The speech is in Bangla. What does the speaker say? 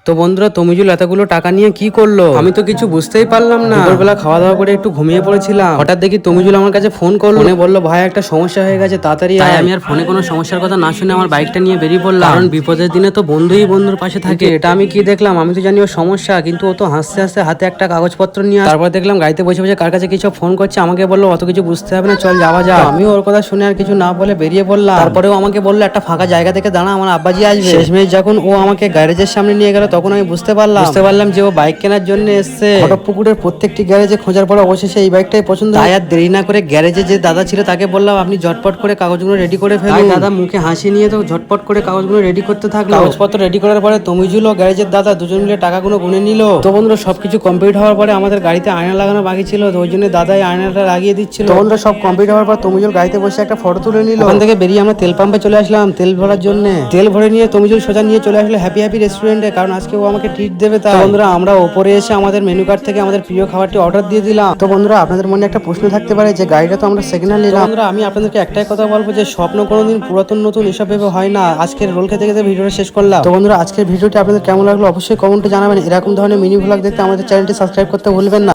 তো বন্ধুরা তমিজুল এতগুলো টাকা নিয়ে কি করলো আমি তো কিছু বুঝতেই পারলাম না। দুপুরবেলা খাওয়া দাওয়া করে একটু ঘুমিয়ে পড়েছিলাম, হঠাৎ দেখি তমিজুল আমার কাছে ফোন করলো, ফোনে বললো ভাই একটা সমস্যা হয়ে গেছে তাড়াতাড়ি আয়। আমি আর ফোনে কোনো সমস্যার কথা না শুনে আমার বাইকটা নিয়ে বেরিয়ে পড়লাম, কারণ বিপদের দিনে তো বন্ধুই বন্ধুর পাশে থাকে। এটা আমি কি দেখলাম, আমি তো জানি ওর সমস্যা, কিন্তু ও তো হাসতে হাসতে হাতে একটা কাগজপত্র নিয়ে তারপর দেখলাম গাড়িতে বসে বসে কার কাছে কিছু ফোন করছে। আমাকে বললো অত কিছু বুঝতে হবে না, চল যাওয়া যাক। আমিও ওর কথা শুনে আর কিছু না বলে বেরিয়ে পড়লাম। তারপরেও আমাকে বললো একটা ফাঁকা জায়গা থেকে দাঁড়া, আমার আব্বাজি আসবে। শেষমেশ যখন ও আমাকে গ্যারেজের সামনে নিয়ে গেল তখন আমি বুঝতে পারলাম যে ও বাইক কেনার জন্য এসেছে। খড়গপুকুরের প্রত্যেকটি গ্যারেজে খোঁজার পর অবশেষে এই বাইকটাই পছন্দ। তাই আর দেরি না করে গ্যারেজে যে দাদা ছিল তাকে বললাম আপনি ঝটপট করে কাগজগুলো রেডি করে ফেলুন। দাদা মুখে হাসি নিয়ে তো ঝটপট করে কাগজগুলো রেডি করতে থাকলো। কাগজপত্র রেডি করার পরে তমিজুল ও গ্যারেজের দাদা দুজন মিলে টাকাগুলো গুনে নিল। তো বন্ধুরা সবকিছু কমপ্লিট হওয়ার পরে আমাদের গাড়িতে আয়না লাগানো বাকি ছিল, তো ওই জন্য দাদাই আয়নাটা লাগিয়ে দিচ্ছিল। তো বন্ধুরা সব কমপ্লিট হওয়ার পর তমিজুল গাড়িতে বসে একটা ফটো তুলে নিল। ওখান থেকে বেরিয়ে আমরা তেল পাম্পে চলে আসলাম তেল ভরার জন্য। তেল ভরে নিয়ে তমিজুল সোজা নিয়ে চলে আসলো হ্যাপি হ্যাপি রেস্টুরেন্টে, কারণ আজকে ও আমাকে ট্রিট দেবে। তাই বন্ধুরা আমরা ওপরে এসে আমাদের মেনু কার্ড থেকে আমাদের প্রিয় খাবারটি অর্ডার দিয়ে দিলাম। তো বন্ধুরা আপনাদের মনে একটা প্রশ্ন থাকতে পারে যে গাড়িটা তো আমরা সেকেন্ড হ্যান্ড নিলাম। বন্ধুরা আমি আপনাদেরকে একটাই কথা বলবো যে স্বপ্ন কোনোদিন পুরাতন নতুন এসব ভেবে হয় না। আজকের রোল খেতে খেতে ভিডিওটা শেষ করলাম। তো বন্ধুরা আজকের ভিডিওটি আপনাদের কেমন লাগলো অবশ্যই কমেন্টে জানাবেন। এরকম ধরনের মিনি ভ্লগ দেখতে আমাদের চ্যানেলটি সাবস্ক্রাইব করতে ভুলবেন না।